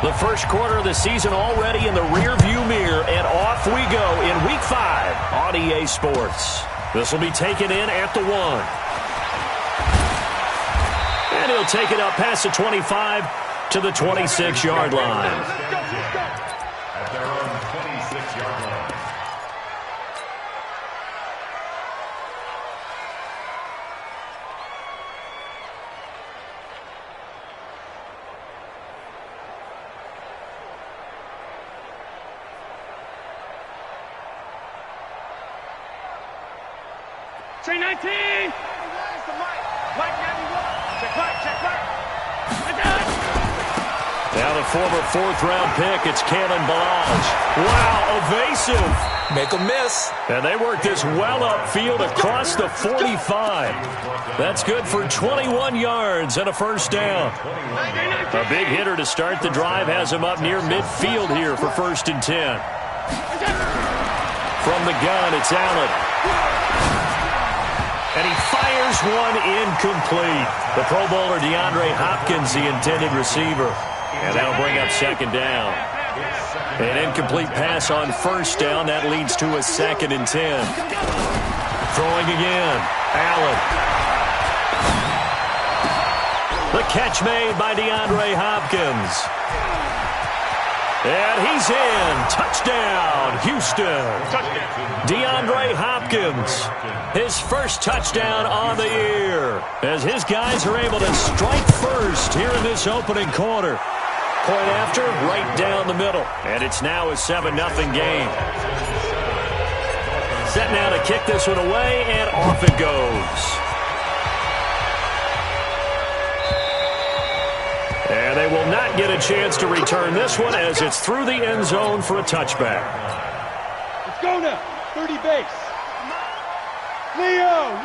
The first quarter of the season already in the rearview mirror, and off we go in Week 5 on EA Sports. This will be taken in at the 1. And he'll take it up past the 25 to the 26-yard line. At their own 26-yard line. Chain 19! Now the former fourth-round pick, it's Kalen Balaj. Wow, evasive. Make a miss. And they work this well upfield across the 45. That's good for 21 yards and a first down. A big hitter to start the drive has him up near midfield here for 1st and 10. From the gun, it's Allen. And he fires one incomplete. The Pro Bowler DeAndre Hopkins, the intended receiver. And that'll bring up 2nd down. An incomplete pass on 1st down. That leads to a 2nd and 10. Throwing again. Allen. The catch made by DeAndre Hopkins. And he's in. Touchdown, Houston. DeAndre Hopkins, his first touchdown on the year, as his guys are able to strike first here in this opening quarter. Point after, right down the middle. And it's now a 7-0 game. Set now to kick this one away, and off it goes. And they will not get a chance to return this one as it's through the end zone for a touchback. Let's go now. 30 base. Leo.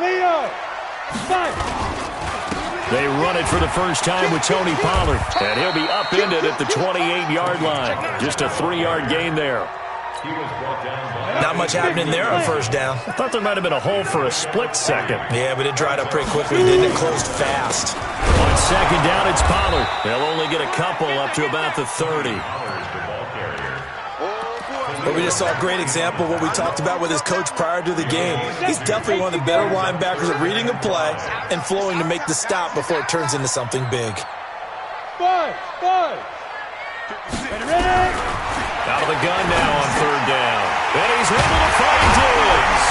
5. They run it for the first time with Tony Pollard. And he'll be upended at the 28-yard line. Just a 3-yard gain there. Not much happening there on 1st down. I thought there might have been a hole for a split second. Yeah, but it dried up pretty quickly, didn't it? Closed fast. On 2nd down, it's Pollard. They'll only get a couple up to about the 30. But we just saw a great example of what we talked about with his coach prior to the game. He's definitely one of the better linebackers at reading a play and flowing to make the stop before it turns into something big. 5. Ready? Out of the gun now on 3rd down. And he's able to find Diggs.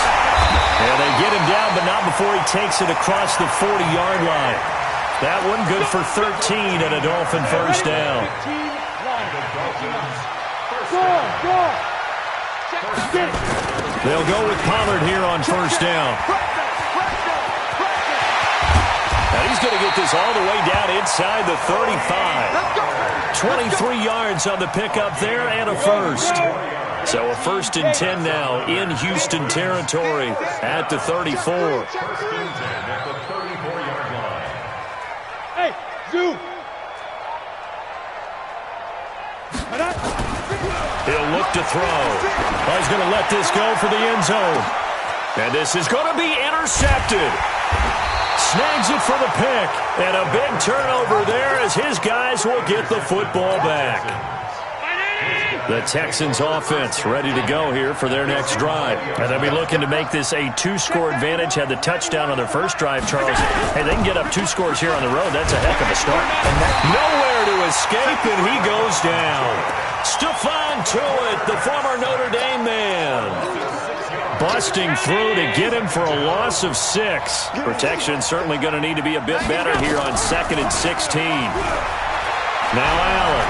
And they get him down, but not before he takes it across the 40-yard line. That one good for 13 and a Dolphin first down. Go. They'll go with Pollard here on 1st down. Now he's going to get this all the way down inside the 35. 23 yards on the pickup there and a first. So a 1st and 10 now in Houston territory at the 34. Hey, zoom. He'll look to throw. Well, he's going to let this go for the end zone. And this is going to be intercepted. Snags it for the pick. And a big turnover there as his guys will get the football back. The Texans offense ready to go here for their next drive. And they'll be looking to make this a 2-score advantage. Had the touchdown on their first drive, Charles. Hey, they can get up 2 scores here on the road. That's a heck of a start. Nowhere to escape, and he goes down. Stephon Tuitt, the former Notre Dame man, busting through to get him for a loss of 6. Protection certainly going to need to be a bit better here on 2nd and 16. Now Allen.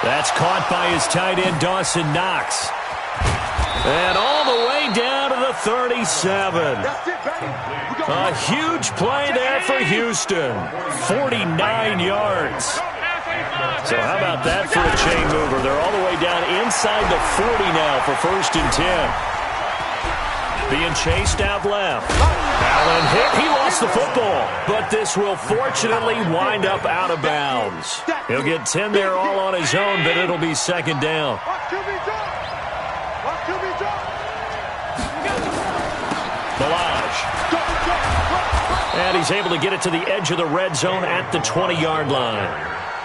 That's caught by his tight end, Dawson Knox. And all the way down to the 37. A huge play there for Houston. 49 yards. So how about that for a chain mover? They're all the way down inside the 40 now for 1st and 10. Being chased out left. Allen hit. He lost the football. But this will fortunately wind up out of bounds. He'll get 10 there all on his own, but it'll be 2nd down. Balaj. And he's able to get it to the edge of the red zone at the 20-yard line.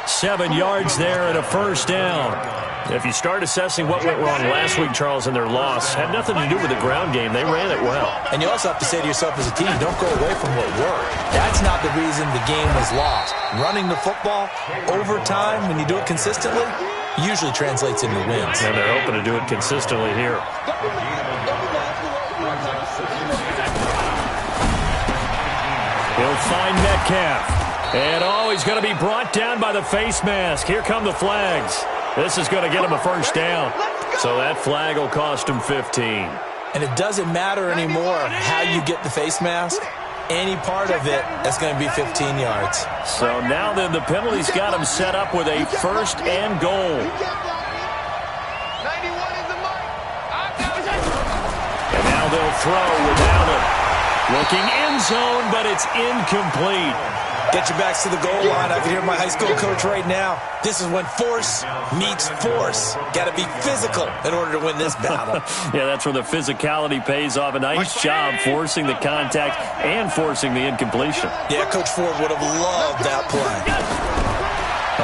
7 yards there and a first down. If you start assessing what went wrong last week, Charles, in their loss, had nothing to do with the ground game. They ran it well. And you also have to say to yourself as a team, don't go away from what worked. That's not the reason the game was lost. Running the football over time, when you do it consistently, usually translates into wins. And they're hoping to do it consistently here. He'll find Metcalf. And, he's going to be brought down by the face mask. Here come the flags. This is going to get him a first down. So that flag will cost him 15. And it doesn't matter anymore how you get the face mask. Any part of it, that's going to be 15 yards. So now then, the penalty's got him set up with a first and goal. And now they'll throw without it. Looking end zone, but it's incomplete. Get your backs to the goal line. I can hear my high school coach right now. This is when force meets force. Got to be physical in order to win this battle. Yeah, that's where the physicality pays off. A nice job forcing the contact and forcing the incompletion. Yeah, Coach Ford would have loved that play.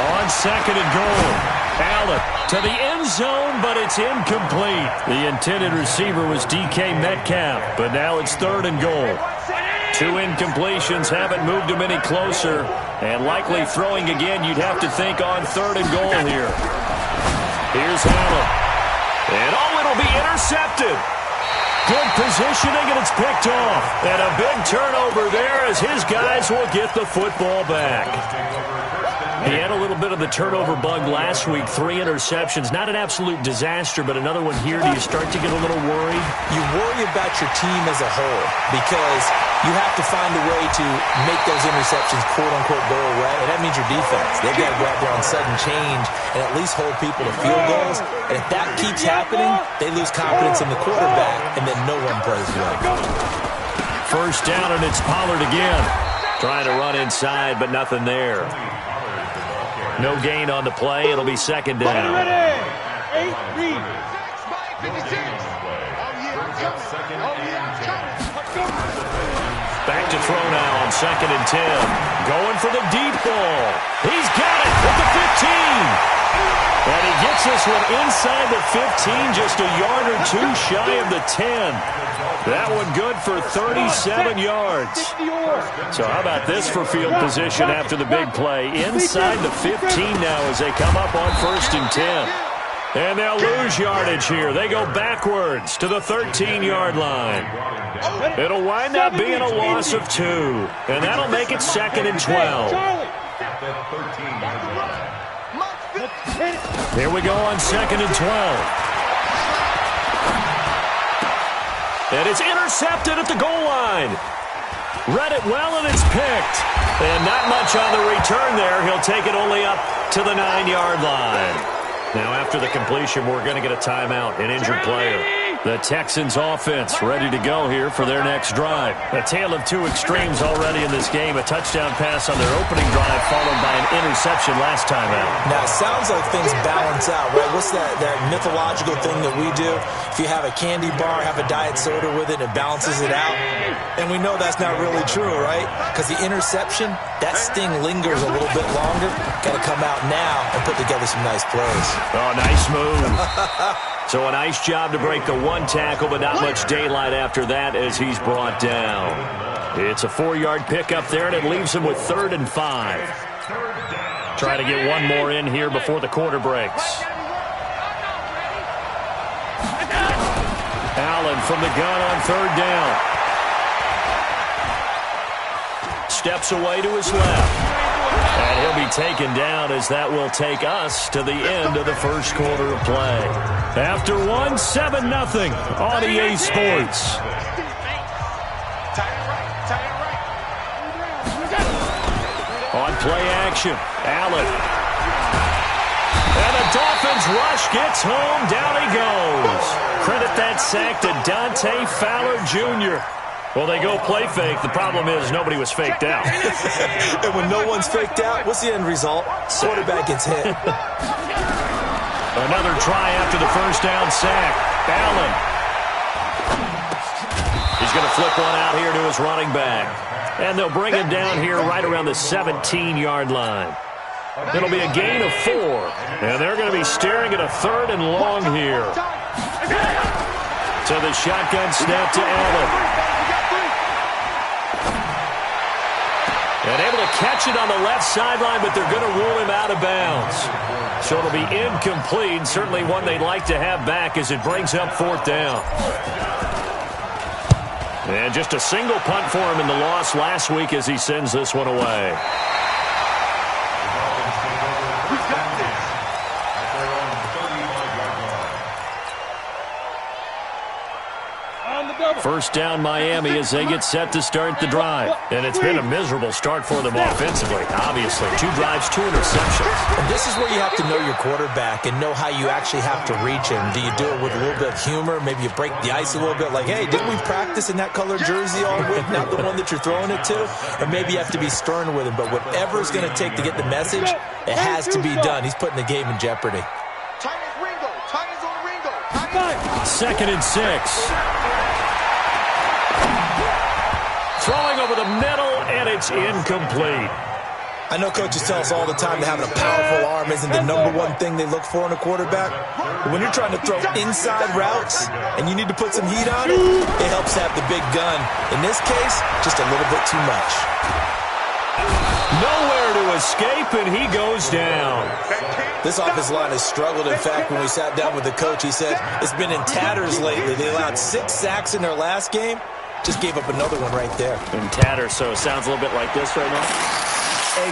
On second and goal. Allen to the end zone, but it's incomplete. The intended receiver was DK Metcalf, but now it's third and goal. 2 incompletions haven't moved him any closer, and likely throwing again, you'd have to think on third and goal here. Here's Allen. And it'll be intercepted. Good positioning, and it's picked off. And a big turnover there as his guys will get the football back. He had a little bit of the turnover bug last week, 3 interceptions. Not an absolute disaster, but another one here. Do you start to get a little worried? You worry about your team as a whole because you have to find a way to make those interceptions, quote-unquote, go away, and that means your defense. They've got to go out there on sudden change and at least hold people to field goals. And if that keeps happening, they lose confidence in the quarterback, and then no one plays well. First down, and it's Pollard again. Trying to run inside, but nothing there. No gain on the play. It'll be second down. Back to throw now on second and 10. Going for the deep ball. He's got it at the 15. And he gets this one inside the 15, just a yard or 2 shy of the 10. That one good for 37 yards. So how about this for field position after the big play? Inside the 15 now as they come up on first and 10. And they'll lose yardage here. They go backwards to the 13-yard line. It'll wind up being a loss of 2. And that'll make it second and 12. Here we go on second and 12. And it's intercepted at the goal line. Read it well, and it's picked. And not much on the return there. He'll take it only up to the 9-yard line. Now, after the completion, we're going to get a timeout, an injured player. The Texans offense ready to go here for their next drive. A tale of 2 extremes already in this game. A touchdown pass on their opening drive followed by an interception last time out. Now, it sounds like things balance out, right? What's that mythological thing that we do? If you have a candy bar, have a diet soda with it, it balances it out. And we know that's not really true, right? Because the interception, that sting lingers a little bit longer. Got to come out now and put together some nice plays. Oh, nice move. So a nice job to break the 1 tackle, but not much daylight after that as he's brought down. It's a 4-yard pickup there, and it leaves him with 3rd and 5. Try to get one more in here before the quarter breaks. Allen from the gun on 3rd down. Steps away to his left. And he'll be taken down as that will take us to the end of the first quarter of play. After 1, 7-0 on EA Sports. On play action, Allen. And the Dolphins rush gets home. Down he goes. Credit that sack to Dante Fowler Jr. Well, they go play fake. The problem is nobody was faked out. And when no one's faked out, what's the end result? Quarterback gets hit. Another try after the first down sack. Allen. He's going to flip one out here to his running back. And they'll bring him down here right around the 17-yard line. It'll be a gain of 4. And they're going to be staring at a 3rd and long here. So the shotgun snap to Allen. And able to catch it on the left sideline, but they're going to rule him out of bounds. So it'll be incomplete, certainly one they'd like to have back as it brings up 4th down. And just a single punt for him in the loss last week as he sends this one away. First down Miami as they get set to start the drive. And it's been a miserable start for them offensively, obviously. 2 drives, 2 interceptions. And this is where you have to know your quarterback and know how you actually have to reach him. Do you do it with a little bit of humor? Maybe you break the ice a little bit like, hey, didn't we practice in that colored jersey all week, not the one that you're throwing it to? Or maybe you have to be stern with him. But whatever it's going to take to get the message, it has to be done. He's putting the game in jeopardy. Second and 6. Throwing over the middle, and it's incomplete. I know coaches tell us all the time that having a powerful arm isn't the #1 thing they look for in a quarterback. But when you're trying to throw inside routes and you need to put some heat on it, it helps have the big gun. In this case, just a little bit too much. Nowhere to escape, and he goes down. This offensive line has struggled. In fact, when we sat down with the coach, he said it's been in tatters lately. They allowed 6 sacks in their last game. Just gave up another one right there. In tatters, so it sounds a little bit like this right now?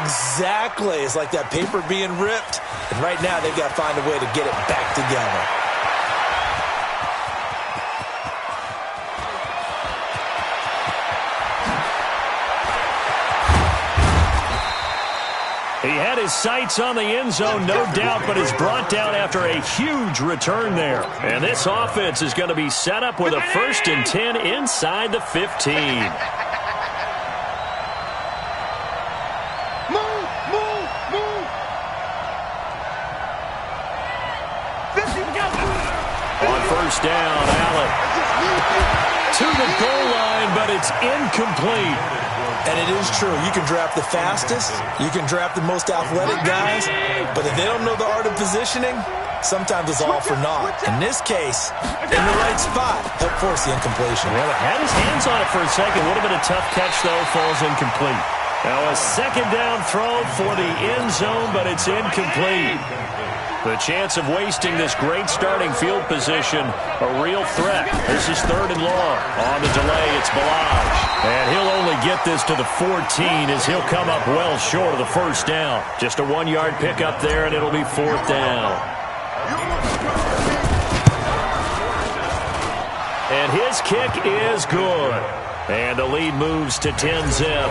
Exactly. It's like that paper being ripped. And right now, they've got to find a way to get it back together. He had his sights on the end zone, no doubt, but is brought down after a huge return there. And this offense is going to be set up with a 1st and 10 inside the 15. On 1st down, Allen to the goal line, but it's incomplete. And it is true. You can draft the fastest. You can draft the most athletic guys. But if they don't know the art of positioning, sometimes it's all for naught. In this case, in the right spot, he'll force the incompletion. Well, had his hands on it for a second. Would have been a tough catch, though. Falls incomplete. Now a 2nd down throw for the end zone, but it's incomplete. The chance of wasting this great starting field position, a real threat. This is 3rd and long. On the delay, it's Balaj. And he'll only get this to the 14 as he'll come up well short of the 1st down. Just a 1-yard pickup there, and it'll be 4th down. And his kick is good. And the lead moves to 10-zip.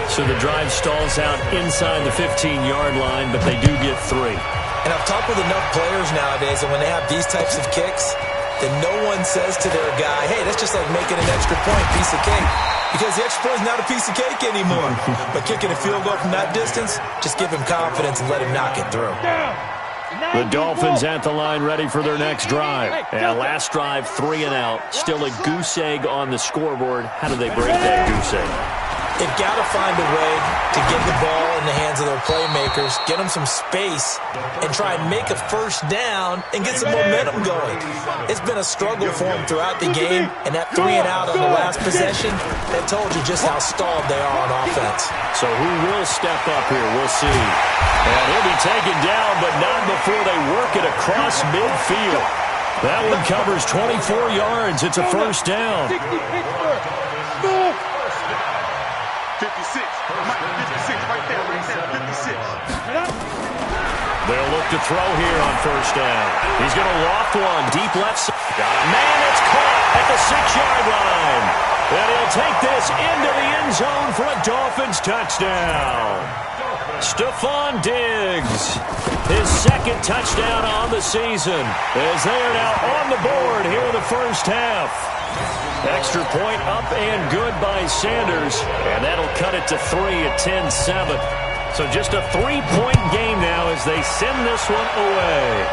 So the drive stalls out inside the 15-yard line, but they do get 3. And I've talked with enough players nowadays that when they have these types of kicks, then no one says to their guy, hey, that's just like making an extra point, piece of cake. Because the extra point is not a piece of cake anymore. But kicking a field goal from that distance, just give him confidence and let him knock it through. The Dolphins at the line ready for their next drive. And last drive, 3 and out. Still a goose egg on the scoreboard. How do they break that goose egg? They've got to find a way to get the ball in the hands of their playmakers, get them some space, and try and make a 1st down and get some momentum going. It's been a struggle for them throughout the game, and that 3 and out on the last possession, that told you just how stalled they are on offense. So who will step up here? We'll see. And he'll be taken down, but not before they work it across midfield. That one covers 24 yards. It's a 1st down. 56. Mike, 56 right there, 56. They'll look to throw here on 1st down. He's going to loft one deep left side. Got a man that's caught at the 6-yard line. And he'll take this into the end zone for a Dolphins touchdown. Stephon Diggs, his 2nd touchdown on the season, as they are now on the board here in the 1st half. Extra point up and good by Sanders, and that'll cut it to 3 at 10-7. So just a 3-point game now as they send this one away.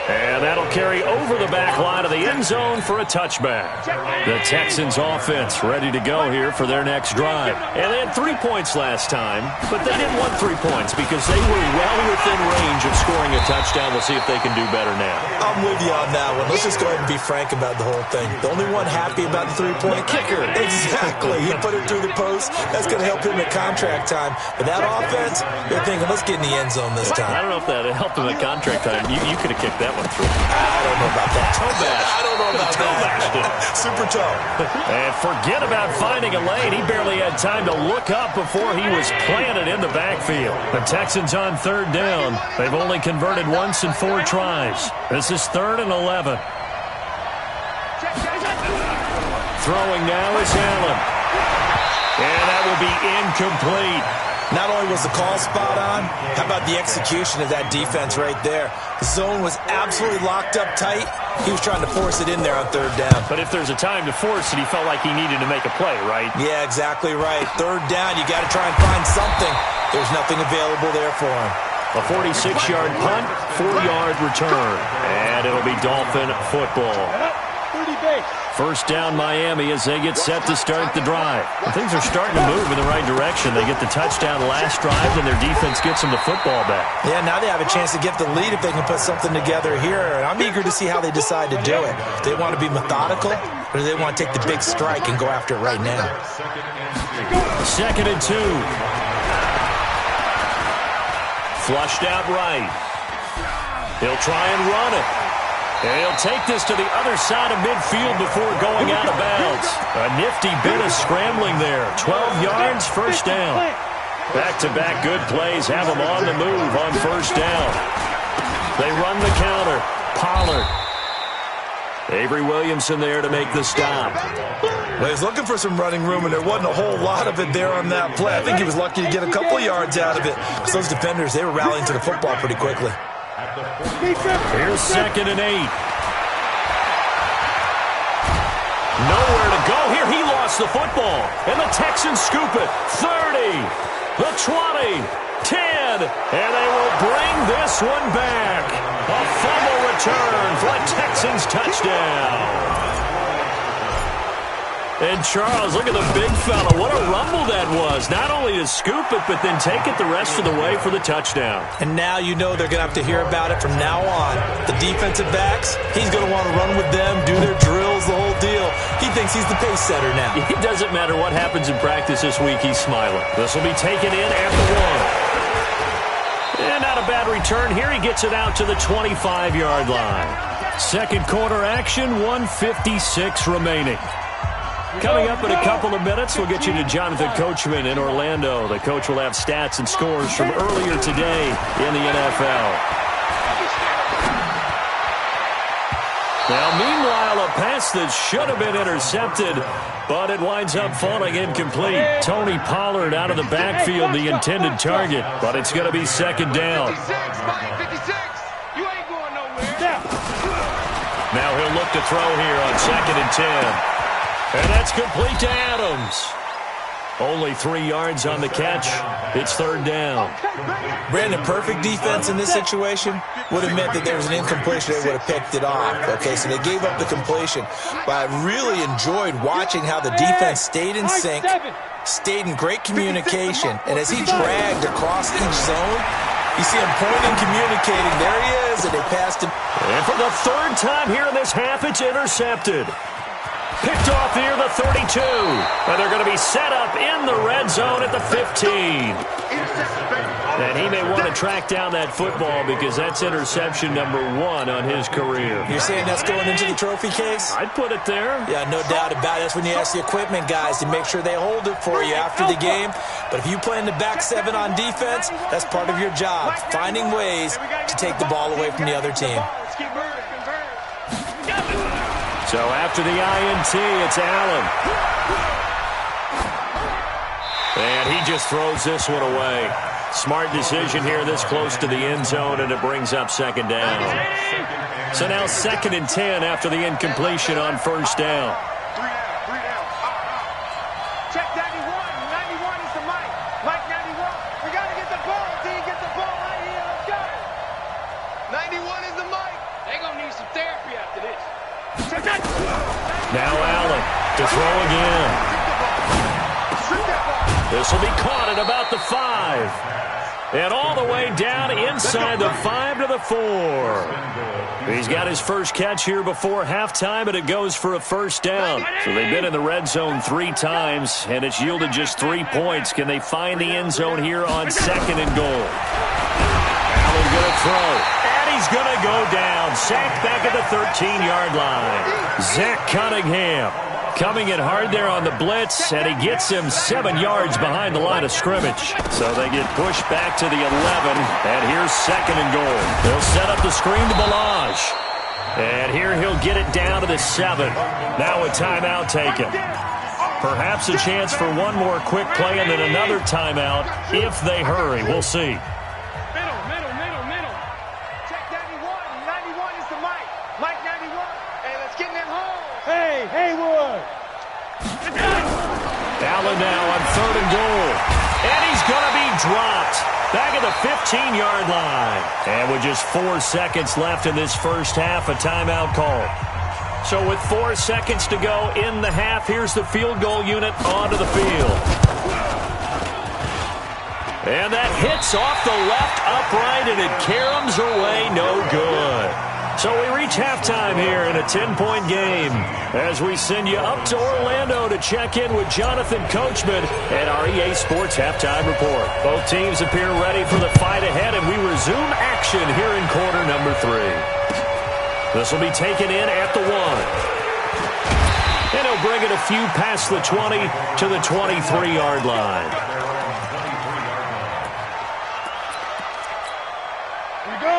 And that'll carry over the back line of the end zone for a touchback. The Texans offense ready to go here for their next drive. And they had 3 points last time, but they didn't want 3 points because they were well within range of scoring a touchdown. We'll see if they can do better now. I'm with you on that one. Let's just go ahead and be frank about the whole thing. The only one happy about the 3-point kicker. Exactly. He put it through the post. That's going to help him at contract time. But that offense, they're thinking, let's get in the end zone this time. I don't know if that helped him at contract time. You could have kicked that one through. I don't know about that. Toe bash. I don't know about that. Super toe. And forget about finding a lane. He barely had time to look up before he was planted in the backfield. The Texans on 3rd down. They've only converted once in 4 tries. This is 3rd and 11. Throwing now is Allen. And that will be incomplete. Not only was the call spot on, how about the execution of that defense right there? The zone was absolutely locked up tight. He was trying to force it in there on 3rd down. But if there's a time to force it, he felt like he needed to make a play, right? Yeah, exactly right. 3rd down, you got to try and find something. There's nothing available there for him. A 46-yard punt, 4-yard return. And it'll be Dolphin football. 30 base. 1st down Miami as they get set to start the drive. And things are starting to move in the right direction. They get the touchdown last drive, and their defense gets them the football back. Yeah, now they have a chance to get the lead if they can put something together here. And I'm eager to see how they decide to do it. Do they want to be methodical, or do they want to take the big strike and go after it right now? 2nd and 2. Flushed out right. He'll try and run it. And he'll take this to the other side of midfield before going out of bounds. A nifty bit of scrambling there. 12 yards, 1st down. Back-to-back good plays have them on the move on 1st down. They run the counter. Pollard. Avery Williamson there to make the stop. Well, he was looking for some running room, and there wasn't a whole lot of it there on that play. I think he was lucky to get a couple yards out of it. Because those defenders, they were rallying to the football pretty quickly. Here's 2nd and 8. Nowhere to go here. He lost the football. And the Texans scoop it. 30, the 20, 10. And they will bring this one back. A fumble return for a Texans touchdown. And Charles, look at the big fella. What a rumble that was. Not only to scoop it, but then take it the rest of the way for the touchdown. And now you know they're going to have to hear about it from now on. The defensive backs, he's going to want to run with them, do their drills, the whole deal. He thinks he's the pace setter now. It doesn't matter what happens in practice this week, he's smiling. This will be taken in at the 1. And not a bad return here. He gets it out to the 25-yard line. 2nd quarter action, 1:56 remaining. Coming up in a couple of minutes, we'll get you to Jonathan Coachman in Orlando. The coach will have stats and scores from earlier today in the NFL. Now, meanwhile, a pass that should have been intercepted, but it winds up falling incomplete. Tony Pollard out of the backfield, the intended target, but it's going to be 2nd down. Now he'll look to throw here on 2nd and 10. And that's complete to Adams. Only 3 yards on the catch. It's 3rd down. Brandon, perfect defense in this situation would have meant that there was an incompletion. They would have picked it off. Okay, so they gave up the completion. But I really enjoyed watching how the defense stayed in sync, stayed in great communication. And as he dragged across each zone, you see him pointing, communicating. There he is, and they passed him. And for the 3rd time here in this half, it's intercepted. Picked off near the 32. And they're going to be set up in the red zone at the 15. And he may want to track down that football because that's interception number 1 on his career. You're saying that's going into the trophy case? I'd put it there. Yeah, no doubt about it. That's when you ask the equipment guys to make sure they hold it for you after the game. But if you play in the back 7 on defense, that's part of your job, finding ways to take the ball away from the other team. So after the INT, it's Allen. And he just throws this one away. Smart decision here this close to the end zone, and it brings up 2nd down. So now 2nd and 10 after the incompletion on 1st down. Check 91. 91 is the mic. Mike 91. We got to get the ball, D. Get the ball right here. Let's go. 91 is the mic. They're going to need some therapy. Now Allen to throw again. This will be caught at about the 5. And all the way down inside the 5 to the 4. He's got his first catch here before halftime, and it goes for a first down. So they've been in the red zone 3 times, and it's yielded just 3 points. Can they find the end zone here on 2nd and goal? Allen going to throw, and he's going to go down. Sacked back at the 13-yard line. Zach Cunningham coming in hard there on the blitz, and he gets him 7 yards behind the line of scrimmage. So they get pushed back to the 11, and here's 2nd and goal. They'll set up the screen to Balaj. And here he'll get it down to the 7. Now a timeout taken. Perhaps a chance for one more quick play and then another timeout if they hurry. We'll see. Middle. Check 91. 91 is the Mike. Mike 91. Hey, let's get in them holes. Hey, Haywood. Allen now on 3rd and goal. And he's going to be dropped back at the 15-yard line. And with just 4 seconds left in this first half, a timeout call. So with 4 seconds to go in the half, here's the field goal unit onto the field. And that hits off the left upright, and it caroms away, no good. So we reach halftime here in a 10-point game as we send you up to Orlando to check in with Jonathan Coachman and our EA Sports Halftime Report. Both teams appear ready for the fight ahead, and we resume action here in quarter number 3. This will be taken in at the 1. And he'll bring it a few past the 20 to the 23-yard line.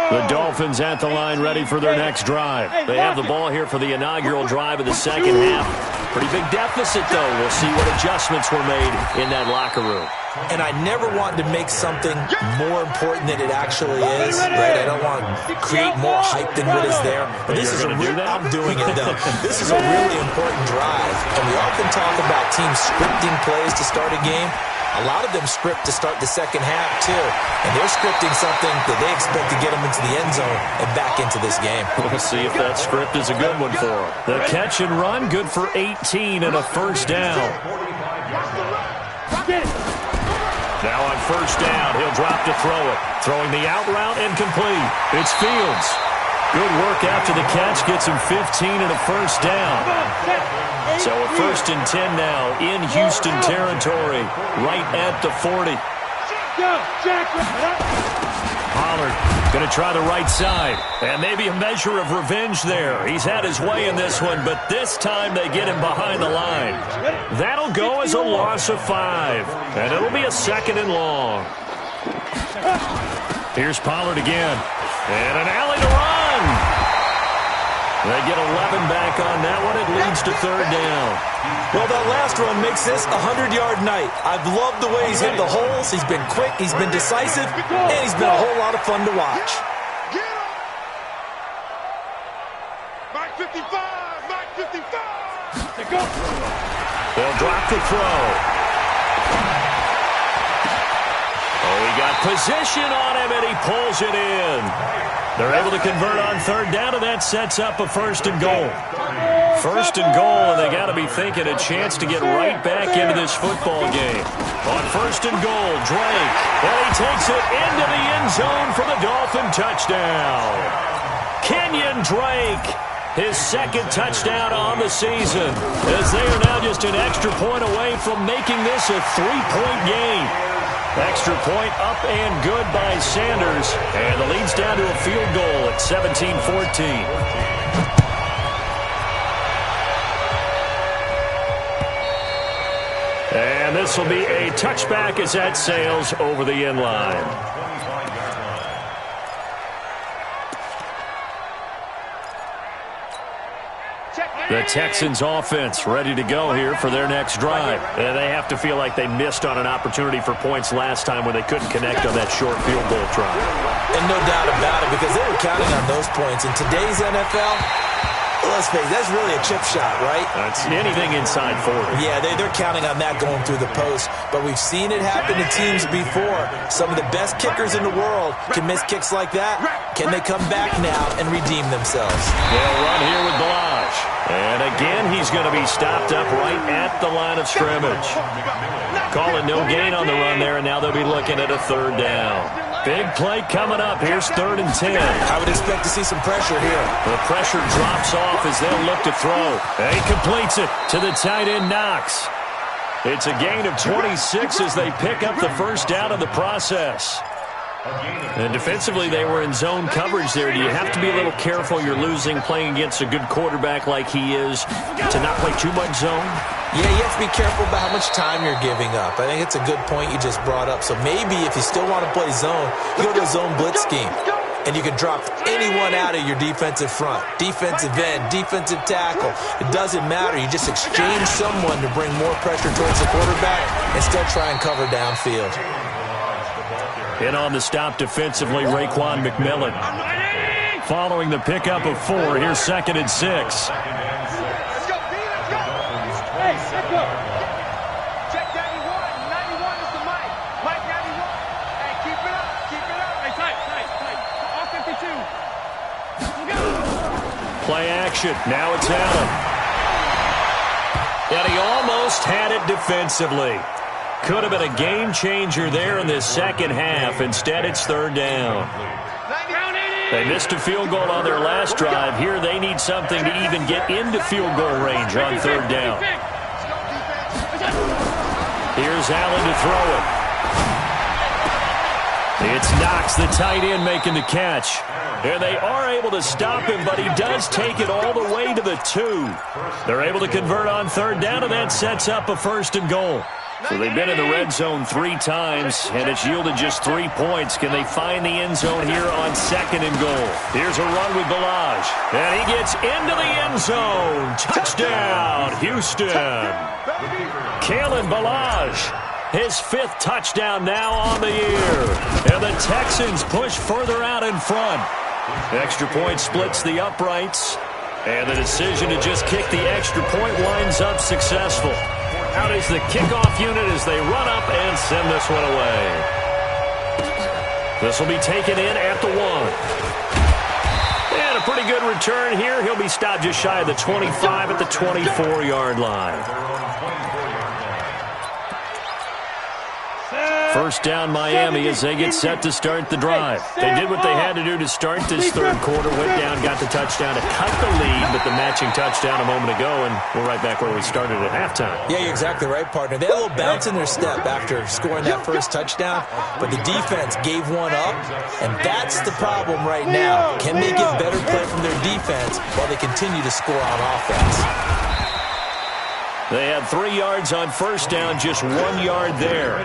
The Dolphins at the line ready for their next drive. They have the ball here for the inaugural drive of the second half. Pretty big deficit, though. We'll see what adjustments were made in that locker room. And I never want to make something more important than it actually is, right? I don't want to create more hype than what is there. But this is I'm doing it, though. This is a really important drive. And we often talk about teams scripting plays to start a game. A lot of them script to start the second half, too. And they're scripting something that they expect to get them into the end zone and back into this game. We'll see if that script is a good one for them. The catch and run, good for 18 and a first down. Now on first down, he'll drop to throw it. Throwing the out route and complete. It's Fields. Good work after the catch. Gets him 15 and a first down. So a 1st and 10 now in Houston territory, right at the 40. Pollard going to try the right side, and maybe a measure of revenge there. He's had his way in this one, but this time they get him behind the line. That'll go as a loss of 5, and it'll be a 2nd and long. Here's Pollard again, and an alley to run. They get 11 back on that one. It leads to 3rd down. Well, that last run makes this a 100-yard night. I've loved the way he's hit the holes. He's been quick, he's been decisive, and he's been a whole lot of fun to watch. Mike 55, Mike 55. They'll drop the throw. Oh, he got position on him, and he pulls it in. They're able to convert on 3rd down, and that sets up a 1st and goal. 1st and goal, and they got to be thinking a chance to get right back into this football game. On 1st and goal, Drake, and he takes it into the end zone for the Dolphin touchdown. Kenyon Drake, his 2nd touchdown on the season, as they are now just an extra point away from making this a 3-point game. Extra point up and good by Sanders. And the lead's down to a field goal at 17-14. And this will be a touchback as that sails over the end line. The Texans offense ready to go here for their next drive. And they have to feel like they missed on an opportunity for points last time when they couldn't connect on that short field goal try. And no doubt about it, because they were counting on those points. In today's NFL, let's face it, that's really a chip shot, right? That's anything inside 40. Yeah, they're counting on that going through the post. But we've seen it happen to teams before. Some of the best kickers in the world can miss kicks like that. Can they come back now and redeem themselves? They'll run here with Balaj. is going to be stopped up right at the line of scrimmage. Calling no gain on the run there, and now they'll be looking at a third down. Big play coming up. Here's 3rd and 10. I would expect to see some pressure here. The pressure drops off as they'll look to throw. And he completes it to the tight end, Knox. It's a gain of 26 as they pick up the first down in the process. And defensively, they were in zone coverage there. Do you have to be a little careful? You're losing playing against a good quarterback like he is to not play too much zone? Yeah, you have to be careful about how much time you're giving up. I think it's a good point you just brought up. So maybe if you still want to play zone, you go to a zone blitz scheme. And you can drop anyone out of your defensive front. Defensive end, defensive tackle. It doesn't matter. You just exchange someone to bring more pressure towards the quarterback and still try and cover downfield. In on the stop defensively, Raekwon McMillan. Following the pickup of 4, here's 2nd and 6. Let's go, B, let's go. Hey, let's go. Check 91. 91 is the Mike. Mike 91. Hey, keep it up, keep it up. Hey, tight. All 52. Let's go. Play action. Now it's Allen. And he almost had it defensively. Could have been a game changer there in this second half. Instead, it's 3rd down. They missed a field goal on their last drive. Here they need something to even get into field goal range on 3rd down. Here's Allen to throw it. It's Knox, the tight end, making the catch. And they are able to stop him, but he does take it all the way to the 2. They're able to convert on 3rd down, and that sets up a 1st and goal. So they've been in the red zone 3 times, and it's yielded just 3 points. Can they find the end zone here on 2nd and goal? Here's a run with Ballage, and he gets into the end zone. Touchdown, Houston. Kalen Ballage, his 5th touchdown now on the year. And the Texans push further out in front. Extra point splits the uprights, and the decision to just kick the extra point winds up successful. Out is the kickoff unit as they run up and send this one away. This will be taken in at the 1. And a pretty good return here. He'll be stopped just shy of the 25 at the 24-yard line. First down Miami as they get set to start the drive. They did what they had to do to start this 3rd quarter. Went down, got the touchdown to cut the lead, but the matching touchdown a moment ago, and we're right back where we started at halftime. Yeah, you're exactly right, partner. They had a little bounce in their step after scoring that first touchdown, but the defense gave one up, and that's the problem right now. Can they get better play from their defense while they continue to score on offense? They had 3 yards on first down, just 1 yard there.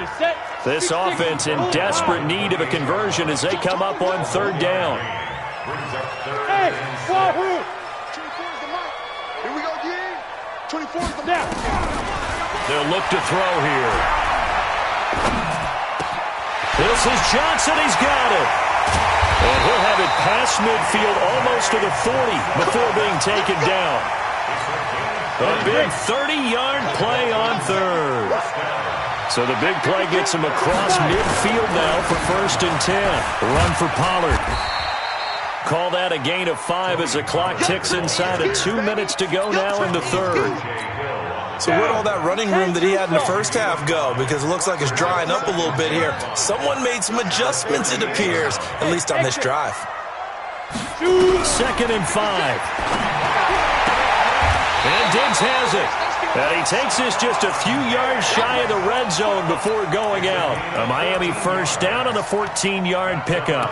This offense in desperate need of a conversion as they come up on 3rd down. Hey, 24 is the Mike. Here we go again. 24 is the Mike. They'll look to throw here. This is Johnson. He's got it. And he'll have it past midfield almost to the 40 before being taken down. A big 30-yard play on 3rd. So the big play gets him across midfield now for 1st and 10. Run for Pollard. Call that a gain of 5 as the clock ticks inside of 2 minutes to go now in the 3rd. So where'd all that running room that he had in the first half go? Because it looks like it's drying up a little bit here. Someone made some adjustments, it appears, at least on this drive. 2nd and 5. And Diggs has it. And he takes this just a few yards shy of the red zone before going out. A Miami first down on the 14-yard pickup.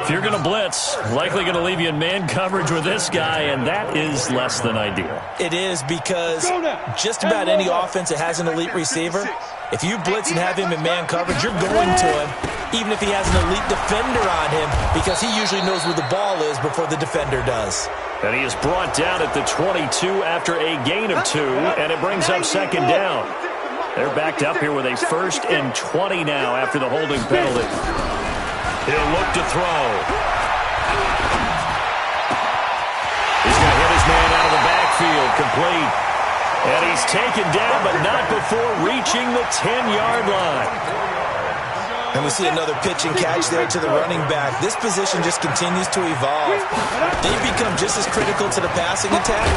If you're going to blitz, likely going to leave you in man coverage with this guy, and that is less than ideal. It is because just about any offense that has an elite receiver, if you blitz and have him in man coverage, you're going to him, even if he has an elite defender on him, because he usually knows where the ball is before the defender does. And he is brought down at the 22 after a gain of 2, and it brings up 2nd down. They're backed up here with a 1st and 20 now after the holding penalty. He'll look to throw. He's going to hit his man out of the backfield, complete. And he's taken down, but not before reaching the 10-yard line. And we see another pitch and catch there to the running back. This position just continues to evolve. They become just as critical to the passing attack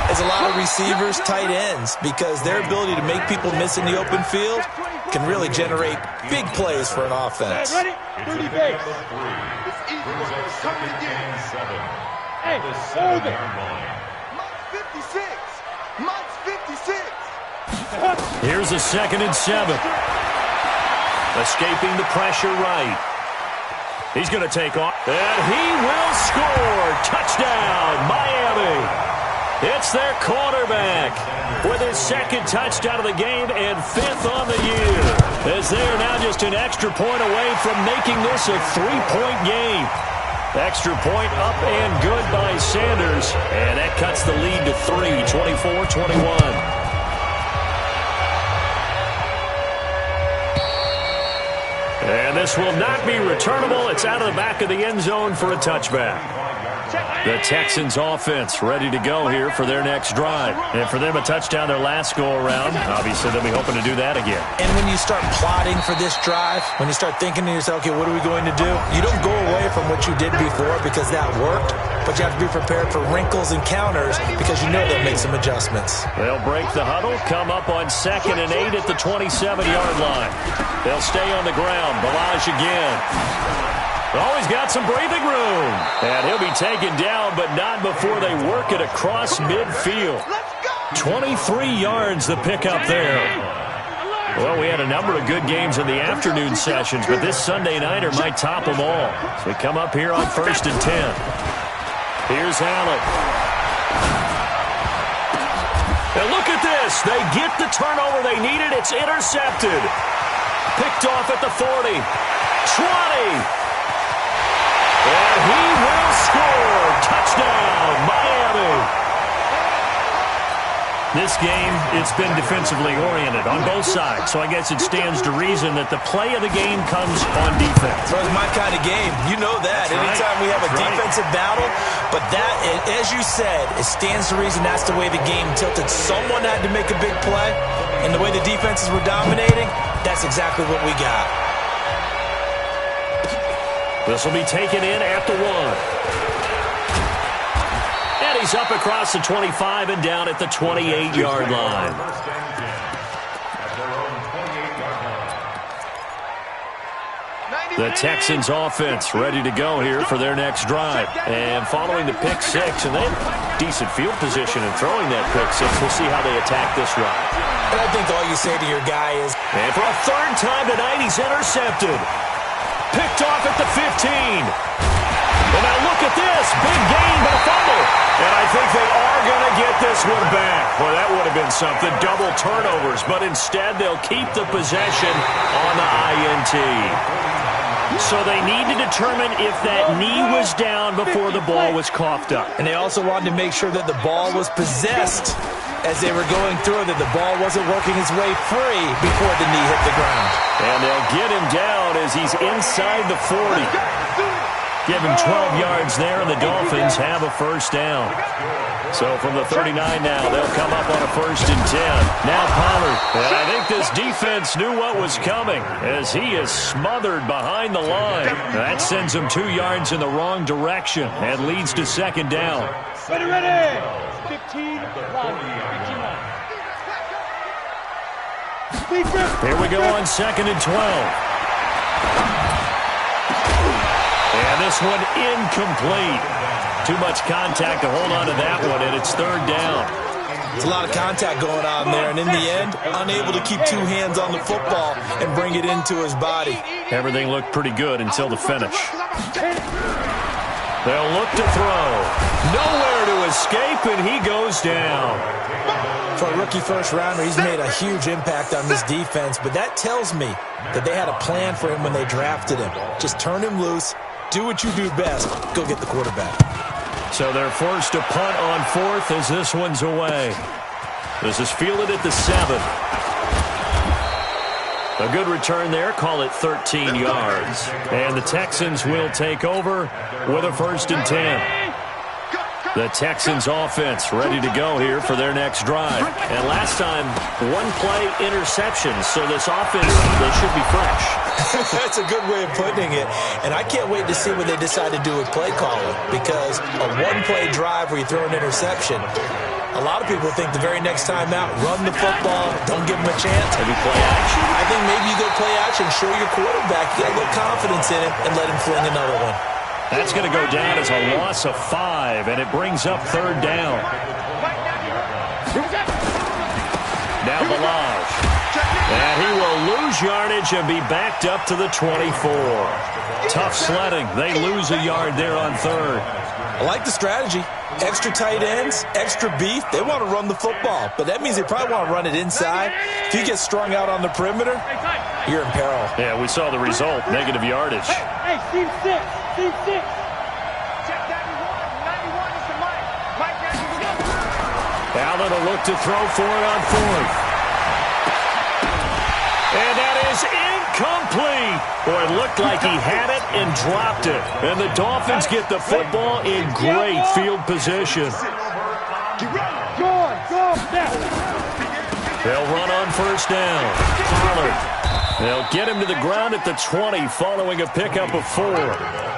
as a lot of receivers, tight ends, because their ability to make people miss in the open field can really generate big plays for an offense. Ready? 30 base. It's easy when it's coming again. Hey, hold it. Mike's 56. Mike's 56. Here's a 2nd and 7. Escaping the pressure right. He's going to take off. And he will score. Touchdown, Miami. It's their quarterback with his 2nd touchdown of the game and 5th on the year. As they are now just an extra point away from making this a 3-point game. Extra point up and good by Sanders. And that cuts the lead to 3, 24-21. And this will not be returnable. It's out of the back of the end zone for a touchback. The Texans offense ready to go here for their next drive. And for them, a touchdown their last go-around. Obviously, they'll be hoping to do that again. And when you start plotting for this drive, when you start thinking to yourself, okay, what are we going to do? You don't go away from what you did before because that worked, but you have to be prepared for wrinkles and counters because you know they'll make some adjustments. They'll break the huddle, come up on 2nd and 8 at the 27-yard line. They'll stay on the ground. Balaj again. Oh, he's got some breathing room. And he'll be taken down, but not before they work it across midfield. 23 yards the pickup there. Well, we had a number of good games in the afternoon sessions, but this Sunday nighter might top them all. So we come up here on 1st and 10. Here's Allen. And look at this. They get the turnover they needed. It's intercepted. Picked off at the 40. 20. And he will score. Touchdown, Miami. This game, it's been defensively oriented on both sides, so I guess it stands to reason that the play of the game comes on defense. So it's my kind of game. You know that. Anytime we have a defensive battle, but that, as you said, it stands to reason that's the way the game tilted. Someone had to make a big play, and the way the defenses were dominating, that's exactly what we got. This will be taken in at the 1. And he's up across the 25 and down at the 28-yard line. The Texans offense ready to go here for their next drive. And following the pick 6, and they have decent field position in throwing that pick 6. We'll see how they attack this drive. And I think all you say to your guy is, and for a 3rd time tonight, he's intercepted. Picked off at the 15. And now look at this. Big gain, but a fumble. And I think they are going to get this one back. Well, that would have been something. Double turnovers. But instead, they'll keep the possession on the INT. So they need to determine if that knee was down before the ball was coughed up. And they also wanted to make sure that the ball was possessed as they were going through, that the ball wasn't working its way free before the knee hit the ground. And they'll get him down as he's inside the 40. Give him 12 yards there, and the Dolphins have a 1st down. So from the 39 now, they'll come up on a 1st and 10. Now Pollard. And I think this defense knew what was coming as he is smothered behind the line. That sends him 2 yards in the wrong direction and leads to 2nd down. Ready. 15, 15. Here we go on 2nd and 12. And this one incomplete. Too much contact to hold on to that one, and it's 3rd down. There's a lot of contact going on there, and in the end, unable to keep 2 hands on the football and bring it into his body. Everything looked pretty good until the finish. They'll look to throw. Nowhere to escape, and he goes down. For a rookie first-rounder, he's made a huge impact on this defense, but that tells me that they had a plan for him when they drafted him. Just turn him loose, do what you do best, go get the quarterback. So they're forced to punt on 4th as this one's away. This is fielded at the 7. A good return there, call it 13 yards. And the Texans will take over with a 1st and 10. The Texans offense ready to go here for their next drive. And last time, one-play interception. So this offense, they should be fresh. That's a good way of putting it. And I can't wait to see what they decide to do with play calling. Because a one-play drive where you throw an interception, a lot of people think the very next time out, run the football, don't give them a chance. Maybe play action. I think maybe you go play action, show your quarterback, get a little confidence in it, and let him fling another one. That's going to go down as a loss of 5, and it brings up 3rd down. Now Balaj. And he will lose yardage and be backed up to the 24. Tough sledding. They lose a yard there on 3rd. I like the strategy. Extra tight ends, extra beef. They want to run the football, but that means they probably want to run it inside. If you get strung out on the perimeter, you're in peril. Yeah, we saw the result, negative yardage. Hey, team 6. Team 6. Check 91. 91 is the Mike. Mike 91. Allen will look to throw for it on 4th. And that is incomplete. Boy, it looked like he had it and dropped it. And the Dolphins get the football in great field position. They'll run on 1st down. Pollard. They'll get him to the ground at the 20 following a pickup of 4.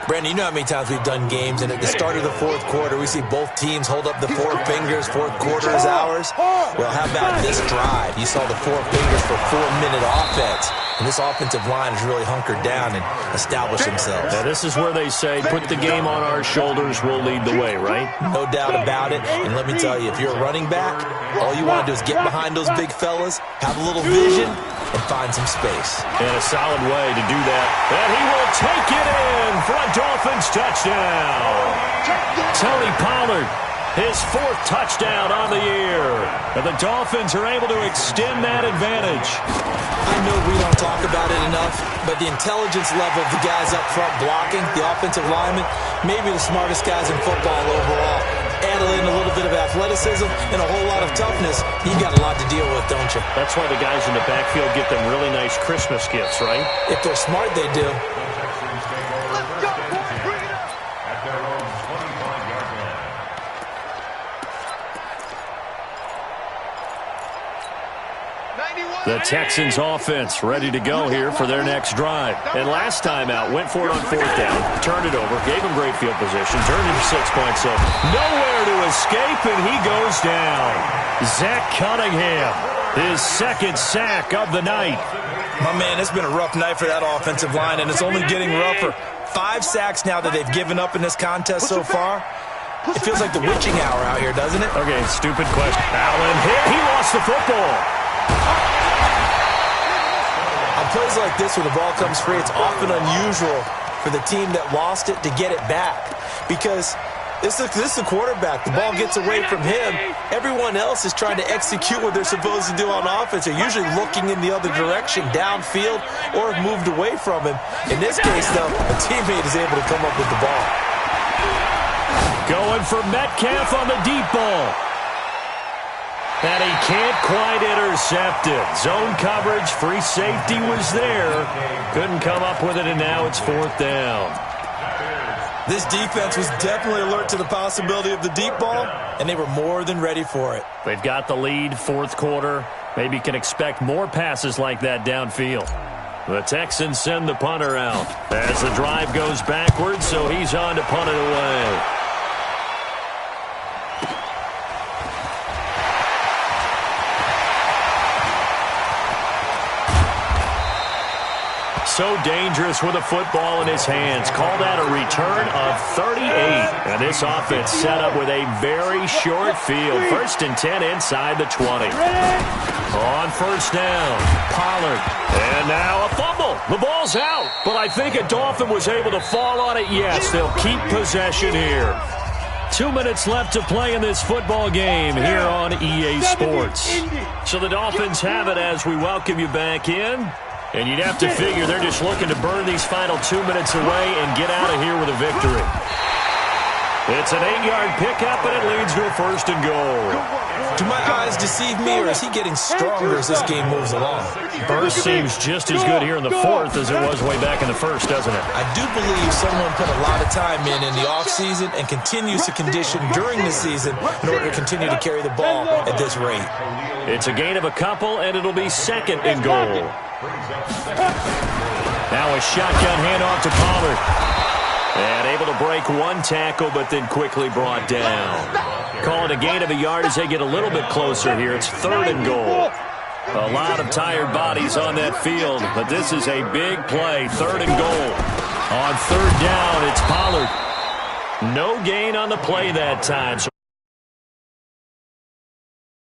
Brandon, you know how many times we've done games, and at the start of the 4th quarter, we see both teams hold up the 4 fingers, 4th quarter is ours. Well, how about this drive? You saw the 4 fingers for 4-minute offense, and this offensive line has really hunkered down and established themselves. Now, this is where they say, put the game on our shoulders, we'll lead the way, right? No doubt about it, and let me tell you, if you're a running back, all you want to do is get behind those big fellas, have a little vision, and find some space. And a solid way to do that. And he will take it in for a Dolphins touchdown. Tony Pollard, his 4th touchdown on the year. And the Dolphins are able to extend that advantage. I know we don't talk about it enough, but the intelligence level of the guys up front blocking, the offensive linemen, maybe the smartest guys in football overall. Add in a little bit of athleticism and a whole lot of toughness, you got a lot to deal with, don't you? That's why the guys in the backfield get them really nice Christmas gifts, right? If they're smart, they do. Let's go, boys. Bring it up. At their own 25-yard line. The Texans offense ready to go here for their next drive. And last time out, went for it on 4th down, turned it over, gave him great field position, turned into 6 points. So nowhere to escape, and he goes down. Zach Cunningham, his 2nd sack of the night. My man, it's been a rough night for that offensive line, and it's only getting rougher. 5 sacks now that they've given up in this contest so far. It feels like the witching hour out here, doesn't it? Okay, stupid question. Allen hit. He lost the football. On plays like this where the ball comes free, it's often unusual for the team that lost it to get it back. Because this is the quarterback. The ball gets away from him. Everyone else is trying to execute what they're supposed to do on offense. They're usually looking in the other direction, downfield, or have moved away from him. In this case, though, a teammate is able to come up with the ball. Going for Metcalf on the deep ball. And he can't quite intercept it. Zone coverage, free safety was there. Couldn't come up with it, and now it's 4th down. This defense was definitely alert to the possibility of the deep ball, and they were more than ready for it. They've got the lead, 4th quarter. Maybe can expect more passes like that downfield. The Texans send the punter out as the drive goes backwards, so he's on to punt it away. So dangerous with a football in his hands. Call that a return of 38. And this offense set up with a very short field. 1st and 10 inside the 20. On 1st down, Pollard. And now a fumble. The ball's out. But I think a Dolphin was able to fall on it. Yes, they'll keep possession here. 2 minutes left to play in this football game here on EA Sports. So the Dolphins have it as we welcome you back in. And you'd have to figure they're just looking to burn these final 2 minutes away and get out of here with a victory. It's an 8-yard pickup, and it leads to a 1st and goal. Do my eyes deceive me, or is he getting stronger as this game moves along? Burst seems just as good here in the 4th as it was way back in the 1st, doesn't it? I do believe someone put a lot of time in the offseason and continues to condition during the season in order to continue to carry the ball at this rate. It's a gain of a couple, and it'll be 2nd and goal. Now a shotgun handoff to Pollard. And able to break one tackle, but then quickly brought down. Call it a gain of a yard as they get a little bit closer here. It's 3rd and goal. A lot of tired bodies on that field, but this is a big play. 3rd and goal. On 3rd down, it's Pollard. No gain on the play that time. So